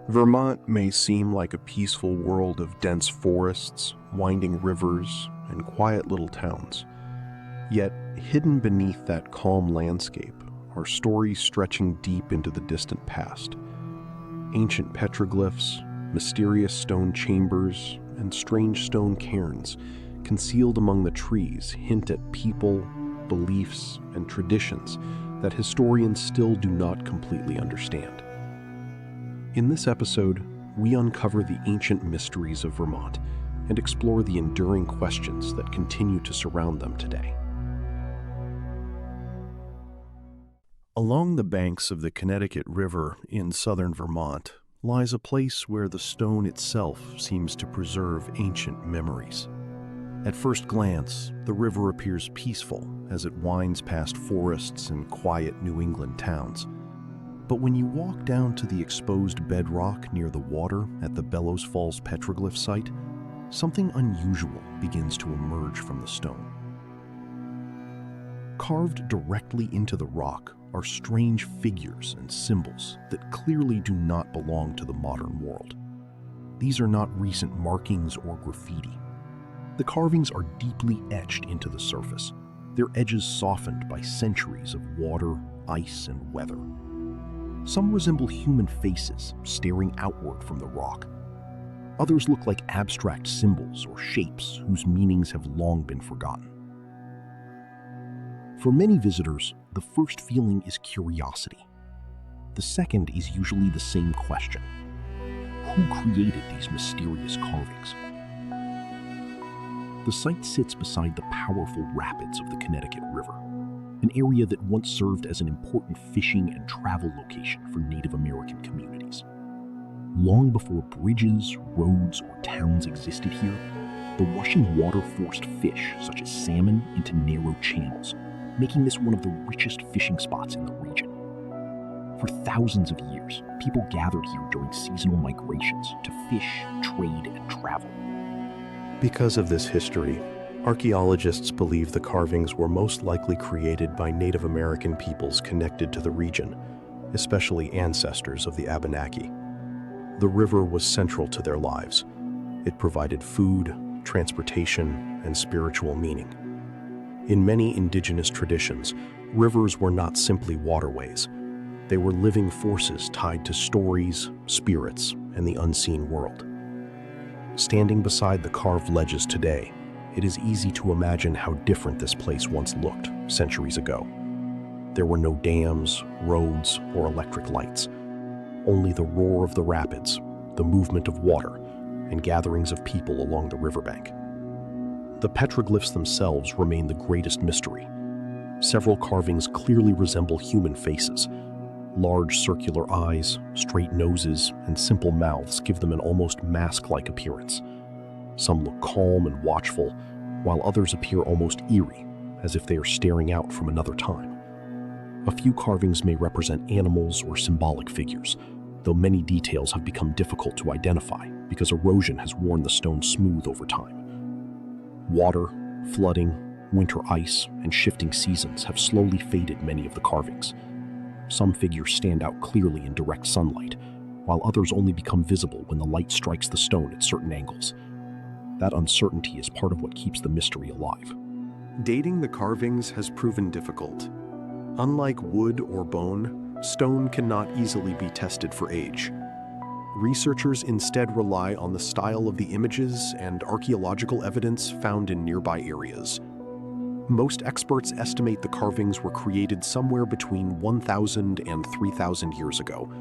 Vermont may seem like a peaceful world of dense forests, winding rivers, and quiet little towns. Yet, hidden beneath that calm landscape are stories stretching deep into the distant past. Ancient petroglyphs, mysterious stone chambers, and strange stone cairns concealed among the trees hint at people, beliefs, and traditions that historians still do not completely understand. In this episode, we uncover the ancient mysteries of Vermont and explore the enduring questions that continue to surround them today. Along the banks of the Connecticut River in southern Vermont lies a place where the stone itself seems to preserve ancient memories. At first glance, the river appears peaceful as it winds past forests and quiet New England towns. But when you walk down to the exposed bedrock near the water at the Bellows Falls petroglyph site, something unusual begins to emerge from the stone. Carved directly into the rock are strange figures and symbols that clearly do not belong to the modern world. These are not recent markings or graffiti. The carvings are deeply etched into the surface, their edges softened by centuries of water, ice, and weather. Some resemble human faces staring outward from the rock. Others look like abstract symbols or shapes whose meanings have long been forgotten. For many visitors, the first feeling is curiosity. The second is usually the same question: who created these mysterious carvings? The site sits beside the powerful rapids of the Connecticut River, an area that once served as an important fishing and travel location for Native American communities. Long before bridges, roads, or towns existed here, the rushing water forced fish such as salmon into narrow channels, making this one of the richest fishing spots in the region. For thousands of years, people gathered here during seasonal migrations to fish, trade, and travel. Because of this history, archaeologists believe the carvings were most likely created by Native American peoples connected to the region, especially ancestors of the Abenaki. The river was central to their lives. It provided food, transportation, and spiritual meaning. In many indigenous traditions, rivers were not simply waterways. They were living forces tied to stories, spirits, and the unseen world. Standing beside the carved ledges today, it is easy to imagine how different this place once looked centuries ago. There were no dams, roads, or electric lights. Only the roar of the rapids, the movement of water, and gatherings of people along the riverbank. The petroglyphs themselves remain the greatest mystery. Several carvings clearly resemble human faces. Large circular eyes, straight noses, and simple mouths give them an almost mask-like appearance. Some look calm and watchful, while others appear almost eerie, as if they are staring out from another time. A few carvings may represent animals or symbolic figures, though many details have become difficult to identify because erosion has worn the stone smooth over time. Water, flooding, winter ice, and shifting seasons have slowly faded many of the carvings. Some figures stand out clearly in direct sunlight, while others only become visible when the light strikes the stone at certain angles. That uncertainty is part of what keeps the mystery alive. Dating the carvings has proven difficult. Unlike wood or bone, stone cannot easily be tested for age. Researchers instead rely on the style of the images and archaeological evidence found in nearby areas. Most experts estimate the carvings were created somewhere between 1,000 and 3,000 years ago,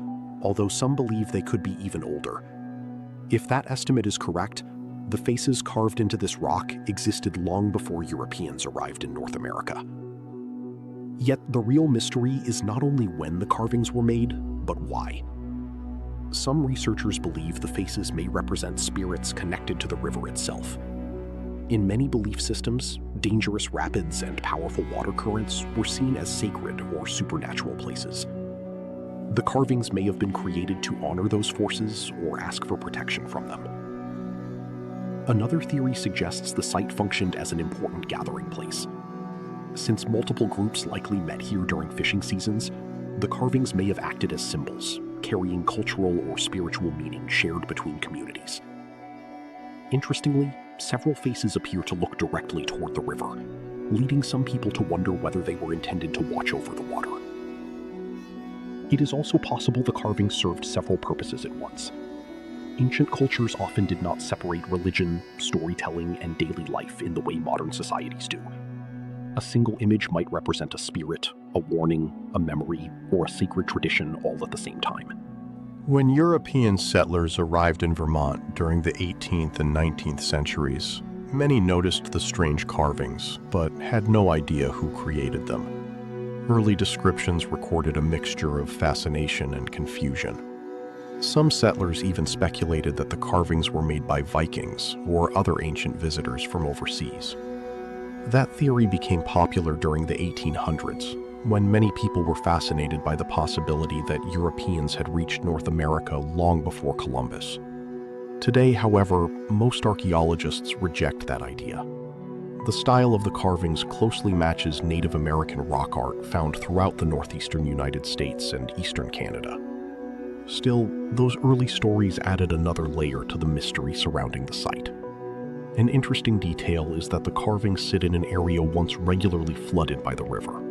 although some believe they could be even older. If that estimate is correct, the faces carved into this rock existed long before Europeans arrived in North America. Yet the real mystery is not only when the carvings were made, but why. Some researchers believe the faces may represent spirits connected to the river itself. In many belief systems, dangerous rapids and powerful water currents were seen as sacred or supernatural places. The carvings may have been created to honor those forces or ask for protection from them. Another theory suggests the site functioned as an important gathering place. Since multiple groups likely met here during fishing seasons, the carvings may have acted as symbols, carrying cultural or spiritual meaning shared between communities. Interestingly, several faces appear to look directly toward the river, leading some people to wonder whether they were intended to watch over the water. It is also possible the carvings served several purposes at once. Ancient cultures often did not separate religion, storytelling, and daily life in the way modern societies do. A single image might represent a spirit, a warning, a memory, or a sacred tradition all at the same time. When European settlers arrived in Vermont during the 18th and 19th centuries, many noticed the strange carvings, but had no idea who created them. Early descriptions recorded a mixture of fascination and confusion. Some settlers even speculated that the carvings were made by Vikings or other ancient visitors from overseas. That theory became popular during the 1800s, when many people were fascinated by the possibility that Europeans had reached North America long before Columbus. Today, however, most archaeologists reject that idea. The style of the carvings closely matches Native American rock art found throughout the northeastern United States and eastern Canada. Still, those early stories added another layer to the mystery surrounding the site. An interesting detail is that the carvings sit in an area once regularly flooded by the river.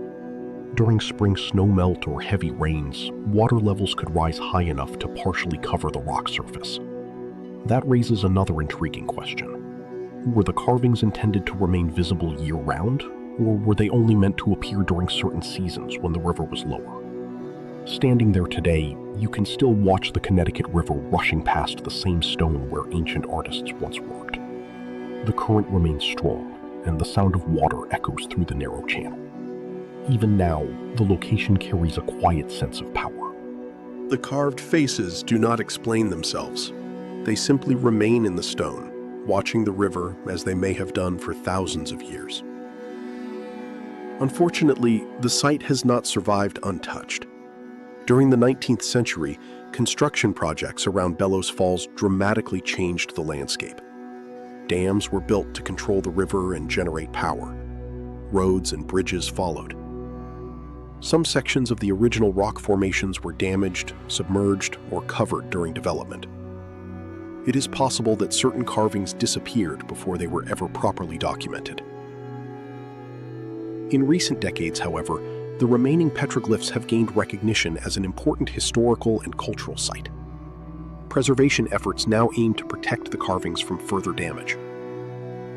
During spring snowmelt or heavy rains, water levels could rise high enough to partially cover the rock surface. That raises another intriguing question. Were the carvings intended to remain visible year-round, or were they only meant to appear during certain seasons when the river was lower? Standing there today, you can still watch the Connecticut River rushing past the same stone where ancient artists once worked. The current remains strong, and the sound of water echoes through the narrow channel. Even now, the location carries a quiet sense of power. The carved faces do not explain themselves. They simply remain in the stone, watching the river as they may have done for thousands of years. Unfortunately, the site has not survived untouched. During the 19th century, construction projects around Bellows Falls dramatically changed the landscape. Dams were built to control the river and generate power. Roads and bridges followed. Some sections of the original rock formations were damaged, submerged, or covered during development. It is possible that certain carvings disappeared before they were ever properly documented. In recent decades, however, the remaining petroglyphs have gained recognition as an important historical and cultural site. Preservation efforts now aim to protect the carvings from further damage.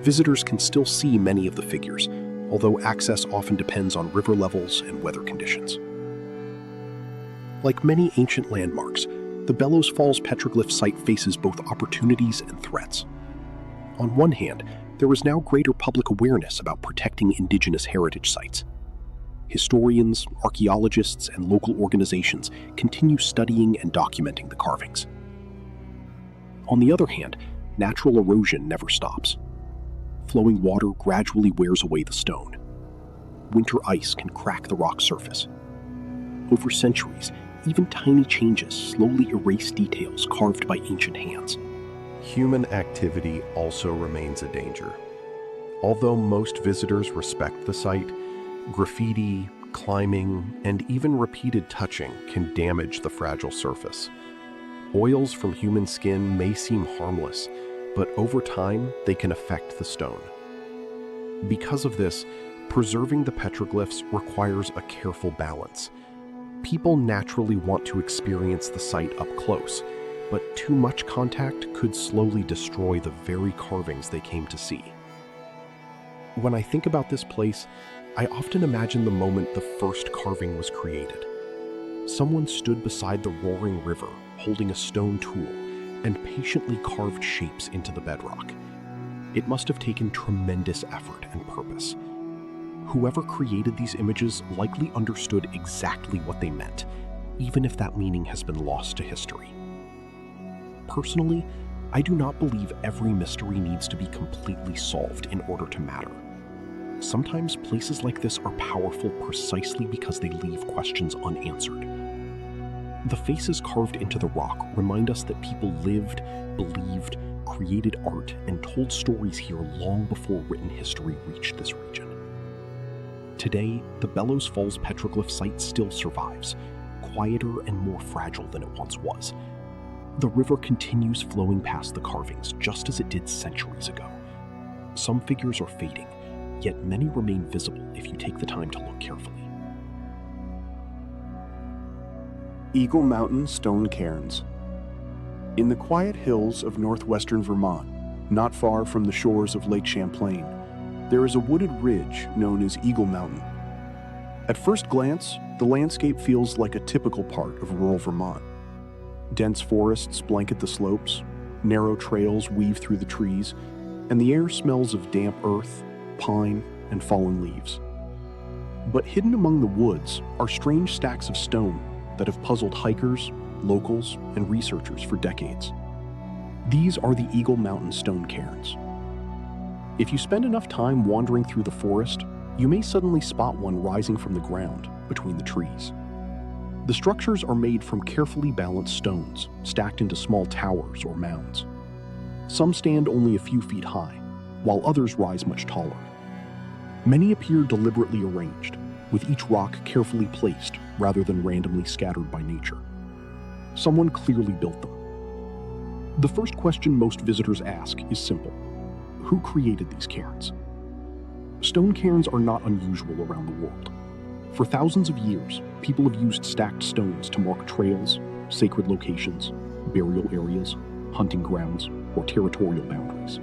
Visitors can still see many of the figures, although access often depends on river levels and weather conditions. Like many ancient landmarks, the Bellows Falls petroglyph site faces both opportunities and threats. On one hand, there is now greater public awareness about protecting indigenous heritage sites. Historians, archaeologists, and local organizations continue studying and documenting the carvings. On the other hand, natural erosion never stops. Flowing water gradually wears away the stone. Winter ice can crack the rock surface. Over centuries, even tiny changes slowly erase details carved by ancient hands. Human activity also remains a danger. Although most visitors respect the site, graffiti, climbing, and even repeated touching can damage the fragile surface. Oils from human skin may seem harmless, but over time they can affect the stone. Because of this, preserving the petroglyphs requires a careful balance. People naturally want to experience the site up close, but too much contact could slowly destroy the very carvings they came to see. When I think about this place, I often imagine the moment the first carving was created. Someone stood beside the roaring river, holding a stone tool, and patiently carved shapes into the bedrock. It must have taken tremendous effort and purpose. Whoever created these images likely understood exactly what they meant, even if that meaning has been lost to history. Personally, I do not believe every mystery needs to be completely solved in order to matter. Sometimes places like this are powerful precisely because they leave questions unanswered. The faces carved into the rock remind us that people lived, believed, created art, and told stories here long before written history reached this region. Today, the Bellows Falls petroglyph site still survives, quieter and more fragile than it once was. The river continues flowing past the carvings just as it did centuries ago. Some figures are fading, yet many remain visible if you take the time to look carefully. Eagle Mountain Stone Cairns. In the quiet hills of northwestern Vermont, not far from the shores of Lake Champlain, there is a wooded ridge known as Eagle Mountain. At first glance, the landscape feels like a typical part of rural Vermont. Dense forests blanket the slopes, narrow trails weave through the trees, and the air smells of damp earth, pine, and fallen leaves. But hidden among the woods are strange stacks of stone that have puzzled hikers, locals, and researchers for decades. These are the Eagle Mountain Stone Cairns. If you spend enough time wandering through the forest, you may suddenly spot one rising from the ground between the trees. The structures are made from carefully balanced stones, stacked into small towers or mounds. Some stand only a few feet high, while others rise much taller. Many appear deliberately arranged, with each rock carefully placed rather than randomly scattered by nature. Someone clearly built them. The first question most visitors ask is simple: who created these cairns? Stone cairns are not unusual around the world. For thousands of years, people have used stacked stones to mark trails, sacred locations, burial areas, hunting grounds, or territorial boundaries.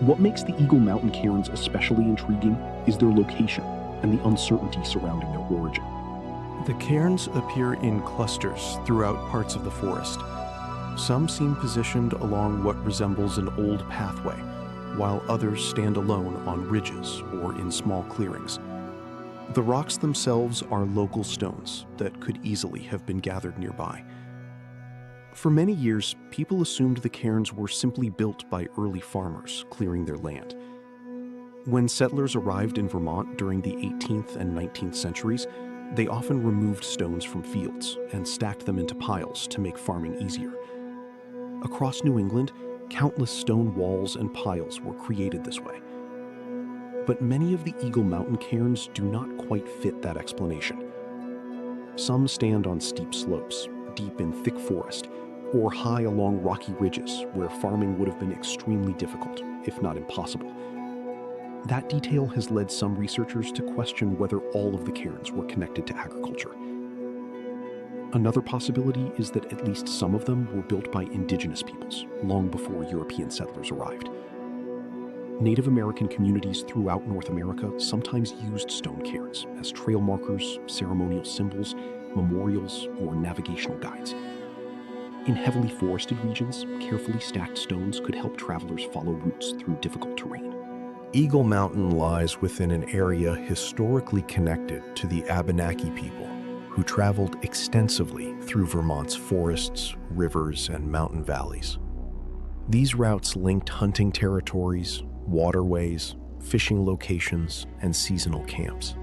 What makes the Eagle Mountain cairns especially intriguing is their location and the uncertainty surrounding their origin. The cairns appear in clusters throughout parts of the forest. Some seem positioned along what resembles an old pathway, while others stand alone on ridges or in small clearings. The rocks themselves are local stones that could easily have been gathered nearby. For many years, people assumed the cairns were simply built by early farmers clearing their land. When settlers arrived in Vermont during the 18th and 19th centuries, they often removed stones from fields and stacked them into piles to make farming easier. Across New England, countless stone walls and piles were created this way. But many of the Eagle Mountain cairns do not quite fit that explanation. Some stand on steep slopes, deep in thick forest, or high along rocky ridges where farming would have been extremely difficult, if not impossible. That detail has led some researchers to question whether all of the cairns were connected to agriculture. Another possibility is that at least some of them were built by indigenous peoples long before European settlers arrived. Native American communities throughout North America sometimes used stone cairns as trail markers, ceremonial symbols, memorials, or navigational guides. In heavily forested regions, carefully stacked stones could help travelers follow routes through difficult terrain. Eagle Mountain lies within an area historically connected to the Abenaki people, who traveled extensively through Vermont's forests, rivers, and mountain valleys. These routes linked hunting territories, waterways, fishing locations, and seasonal camps.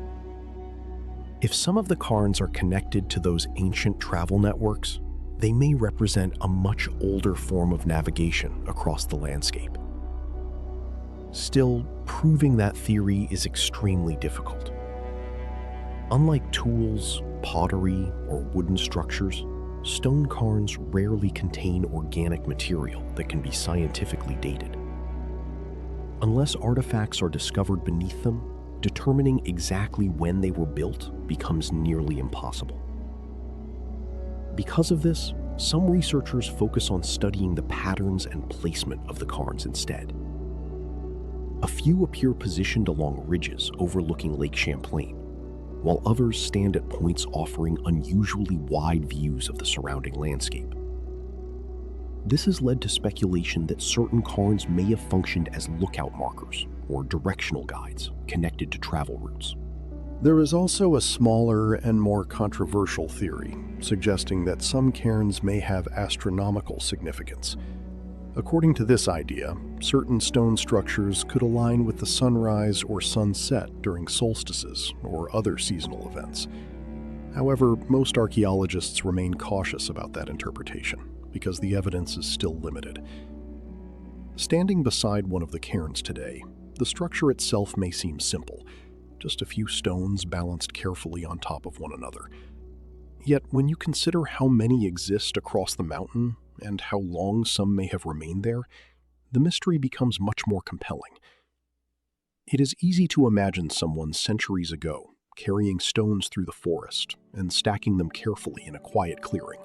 If some of the cairns are connected to those ancient travel networks, they may represent a much older form of navigation across the landscape. Still, proving that theory is extremely difficult. Unlike tools, pottery, or wooden structures, stone cairns rarely contain organic material that can be scientifically dated. Unless artifacts are discovered beneath them, determining exactly when they were built becomes nearly impossible. Because of this, some researchers focus on studying the patterns and placement of the cairns instead. A few appear positioned along ridges overlooking Lake Champlain, while others stand at points offering unusually wide views of the surrounding landscape. This has led to speculation that certain cairns may have functioned as lookout markers or directional guides connected to travel routes. There is also a smaller and more controversial theory suggesting that some cairns may have astronomical significance. According to this idea, certain stone structures could align with the sunrise or sunset during solstices or other seasonal events. However, most archaeologists remain cautious about that interpretation because the evidence is still limited. Standing beside one of the cairns today, the structure itself may seem simple, just a few stones balanced carefully on top of one another. Yet when you consider how many exist across the mountain and how long some may have remained there, the mystery becomes much more compelling. It is easy to imagine someone centuries ago carrying stones through the forest and stacking them carefully in a quiet clearing.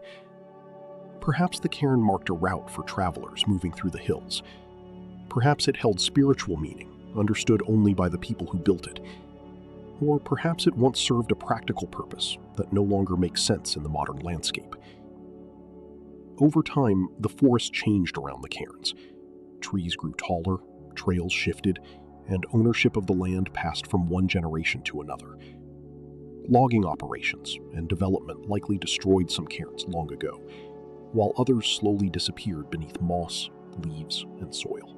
Perhaps the cairn marked a route for travelers moving through the hills. Perhaps it held spiritual meaning, understood only by the people who built it. Or perhaps it once served a practical purpose that no longer makes sense in the modern landscape. Over time, the forest changed around the cairns. Trees grew taller, trails shifted, and ownership of the land passed from one generation to another. Logging operations and development likely destroyed some cairns long ago, while others slowly disappeared beneath moss, leaves, and soil.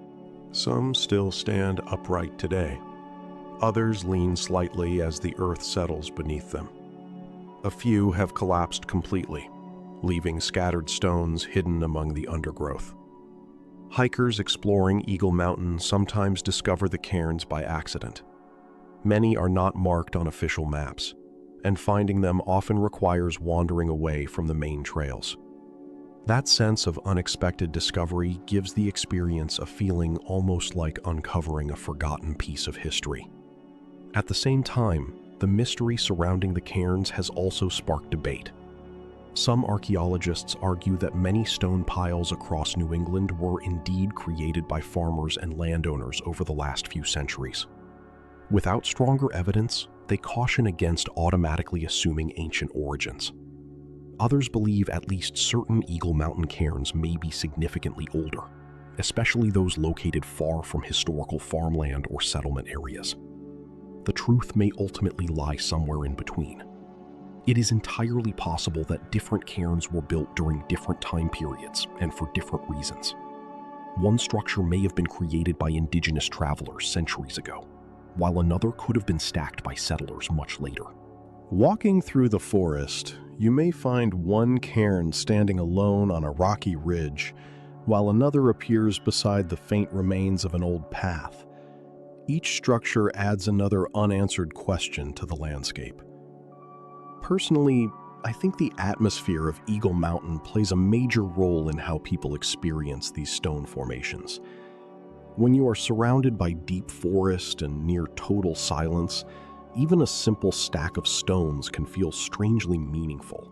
Some still stand upright today. Others lean slightly as the earth settles beneath them. A few have collapsed completely, leaving scattered stones hidden among the undergrowth. Hikers exploring Eagle Mountain sometimes discover the cairns by accident. Many are not marked on official maps, and finding them often requires wandering away from the main trails. That sense of unexpected discovery gives the experience a feeling almost like uncovering a forgotten piece of history. At the same time, the mystery surrounding the cairns has also sparked debate. Some archaeologists argue that many stone piles across New England were indeed created by farmers and landowners over the last few centuries. Without stronger evidence, they caution against automatically assuming ancient origins. Others believe at least certain Eagle Mountain cairns may be significantly older, especially those located far from historical farmland or settlement areas. The truth may ultimately lie somewhere in between. It is entirely possible that different cairns were built during different time periods and for different reasons. One structure may have been created by indigenous travelers centuries ago, while another could have been stacked by settlers much later. Walking through the forest, you may find one cairn standing alone on a rocky ridge, while another appears beside the faint remains of an old path. Each structure adds another unanswered question to the landscape. Personally, I think the atmosphere of Eagle Mountain plays a major role in how people experience these stone formations. When you are surrounded by deep forest and near total silence, even a simple stack of stones can feel strangely meaningful.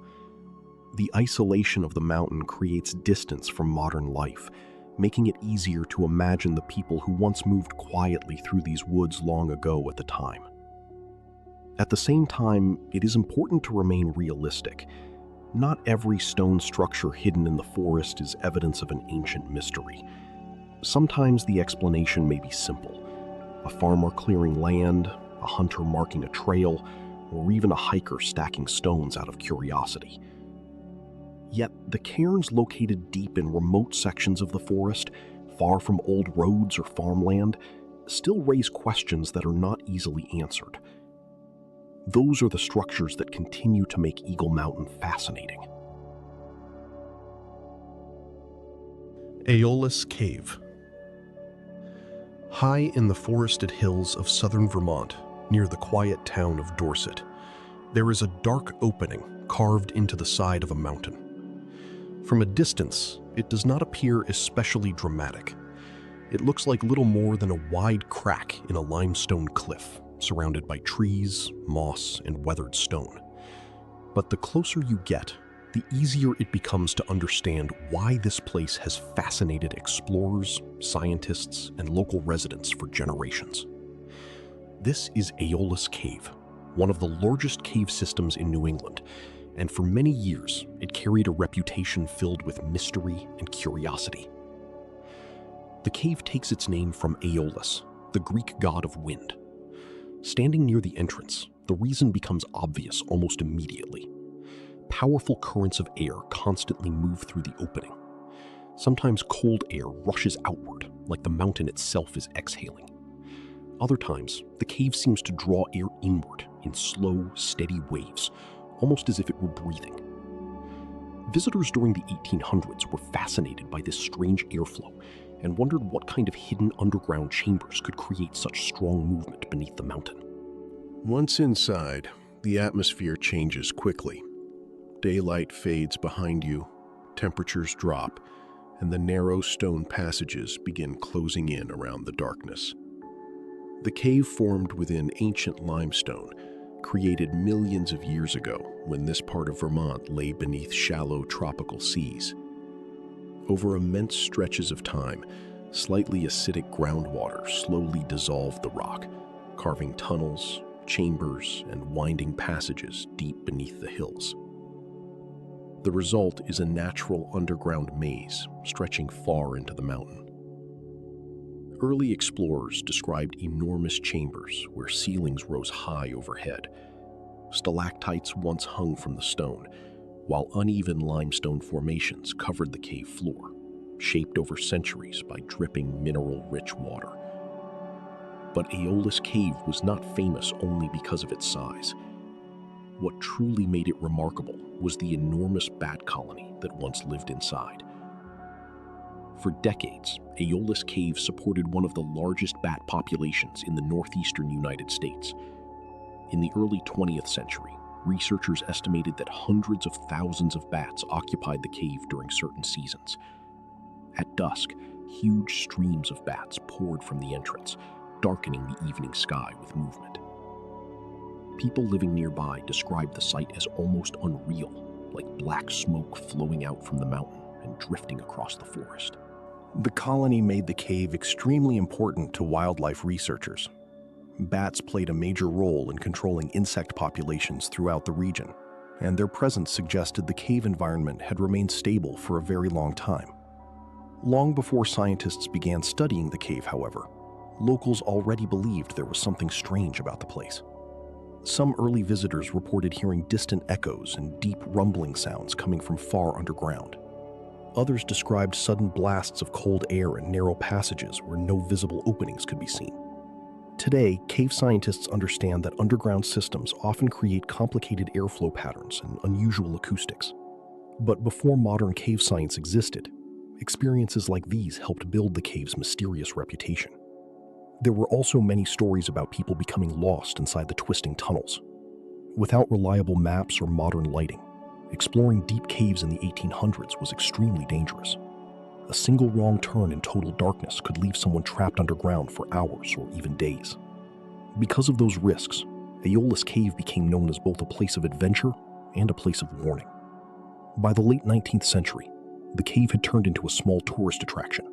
The isolation of the mountain creates distance from modern life, making it easier to imagine the people who once moved quietly through these woods long ago at the time. At the same time, it is important to remain realistic. Not every stone structure hidden in the forest is evidence of an ancient mystery. Sometimes the explanation may be simple: a farmer clearing land, a hunter marking a trail, or even a hiker stacking stones out of curiosity. Yet, the cairns located deep in remote sections of the forest, far from old roads or farmland, still raise questions that are not easily answered. Those are the structures that continue to make Eagle Mountain fascinating. Aeolus Cave. High in the forested hills of southern Vermont, near the quiet town of Dorset, there is a dark opening carved into the side of a mountain. From a distance, it does not appear especially dramatic. It looks like little more than a wide crack in a limestone cliff, surrounded by trees, moss, and weathered stone. But the closer you get, the easier it becomes to understand why this place has fascinated explorers, scientists, and local residents for generations. This is Aeolus Cave, one of the largest cave systems in New England, and for many years it carried a reputation filled with mystery and curiosity. The cave takes its name from Aeolus, the Greek god of wind. Standing near the entrance, the reason becomes obvious almost immediately. Powerful currents of air constantly move through the opening. Sometimes cold air rushes outward, like the mountain itself is exhaling. Other times, the cave seems to draw air inward in slow, steady waves, almost as if it were breathing. Visitors during the 1800s were fascinated by this strange airflow and wondered what kind of hidden underground chambers could create such strong movement beneath the mountain. Once inside, the atmosphere changes quickly. Daylight fades behind you, temperatures drop, and the narrow stone passages begin closing in around the darkness. The cave formed within ancient limestone, created millions of years ago when this part of Vermont lay beneath shallow tropical seas. Over immense stretches of time, slightly acidic groundwater slowly dissolved the rock, carving tunnels, chambers, and winding passages deep beneath the hills. The result is a natural underground maze stretching far into the mountain. Early explorers described enormous chambers where ceilings rose high overhead. Stalactites once hung from the stone, while uneven limestone formations covered the cave floor, shaped over centuries by dripping mineral-rich water. But Aeolus Cave was not famous only because of its size. What truly made it remarkable was the enormous bat colony that once lived inside. For decades, Aeolus Cave supported one of the largest bat populations in the northeastern United States. In the early 20th century, researchers estimated that hundreds of thousands of bats occupied the cave during certain seasons. At dusk, huge streams of bats poured from the entrance, darkening the evening sky with movement. People living nearby described the sight as almost unreal, like black smoke flowing out from the mountain and drifting across the forest. The colony made the cave extremely important to wildlife researchers. Bats played a major role in controlling insect populations throughout the region, and their presence suggested the cave environment had remained stable for a very long time. Long before scientists began studying the cave, however, locals already believed there was something strange about the place. Some early visitors reported hearing distant echoes and deep rumbling sounds coming from far underground. Others described sudden blasts of cold air in narrow passages where no visible openings could be seen. Today, cave scientists understand that underground systems often create complicated airflow patterns and unusual acoustics. But before modern cave science existed, experiences like these helped build the cave's mysterious reputation. There were also many stories about people becoming lost inside the twisting tunnels. Without reliable maps or modern lighting, exploring deep caves in the 1800s was extremely dangerous. A single wrong turn in total darkness could leave someone trapped underground for hours or even days. Because of those risks, Aeolus Cave became known as both a place of adventure and a place of warning. By the late 19th century, the cave had turned into a small tourist attraction.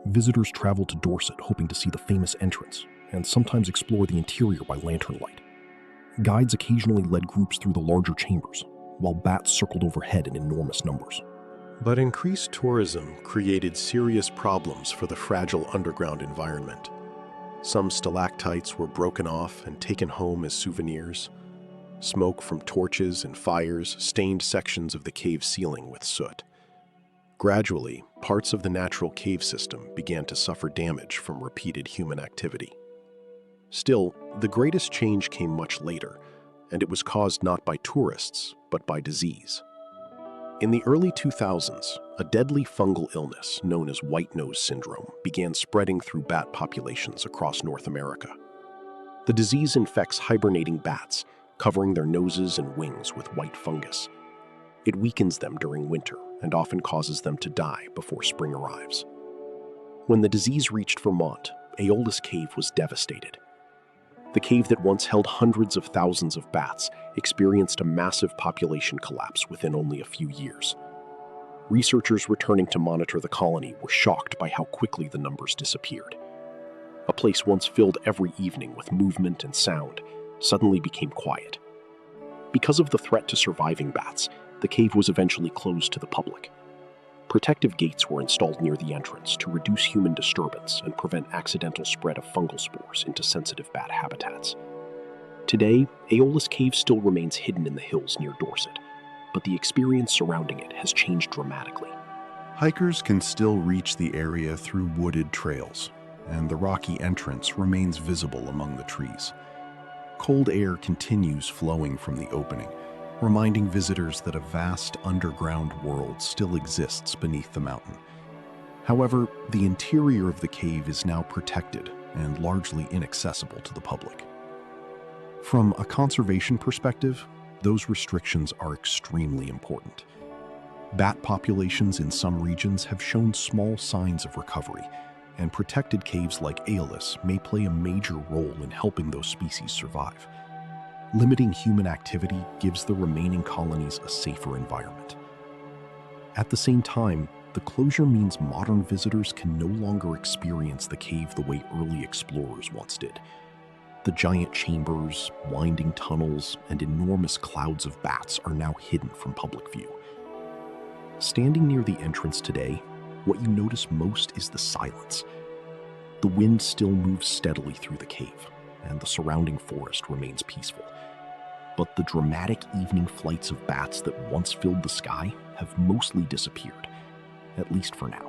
Visitors traveled to Dorset hoping to see the famous entrance and sometimes explore the interior by lantern light. Guides occasionally led groups through the larger chambers, while bats circled overhead in enormous numbers. But increased tourism created serious problems for the fragile underground environment. Some stalactites were broken off and taken home as souvenirs. Smoke from torches and fires stained sections of the cave ceiling with soot. Gradually, parts of the natural cave system began to suffer damage from repeated human activity. Still, the greatest change came much later, and it was caused not by tourists, but by disease. In the early 2000s, a deadly fungal illness known as white nose syndrome began spreading through bat populations across North America. The disease infects hibernating bats, covering their noses and wings with white fungus. It weakens them during winter and often causes them to die before spring arrives. When the disease reached Vermont, Aeolus Cave was devastated. The cave that once held hundreds of thousands of bats experienced a massive population collapse within only a few years. Researchers returning to monitor the colony were shocked by how quickly the numbers disappeared. A place once filled every evening with movement and sound suddenly became quiet. Because of the threat to surviving bats, the cave was eventually closed to the public. Protective gates were installed near the entrance to reduce human disturbance and prevent accidental spread of fungal spores into sensitive bat habitats. Today, Aeolus Cave still remains hidden in the hills near Dorset, but the experience surrounding it has changed dramatically. Hikers can still reach the area through wooded trails, and the rocky entrance remains visible among the trees. Cold air continues flowing from the opening, reminding visitors that a vast underground world still exists beneath the mountain. However, the interior of the cave is now protected and largely inaccessible to the public. From a conservation perspective, Those restrictions are extremely important. Bat populations in some regions have shown small signs of recovery, and protected caves like Aeolus may play a major role in helping those species survive. Limiting human activity gives the remaining colonies a safer environment. At the same time, the closure means modern visitors can no longer experience the cave the way early explorers once did. The giant chambers, winding tunnels, and enormous clouds of bats are now hidden from public view. Standing near the entrance today, what you notice most is the silence. The wind still moves steadily through the cave, and the surrounding forest remains peaceful. But the dramatic evening flights of bats that once filled the sky have mostly disappeared, at least for now.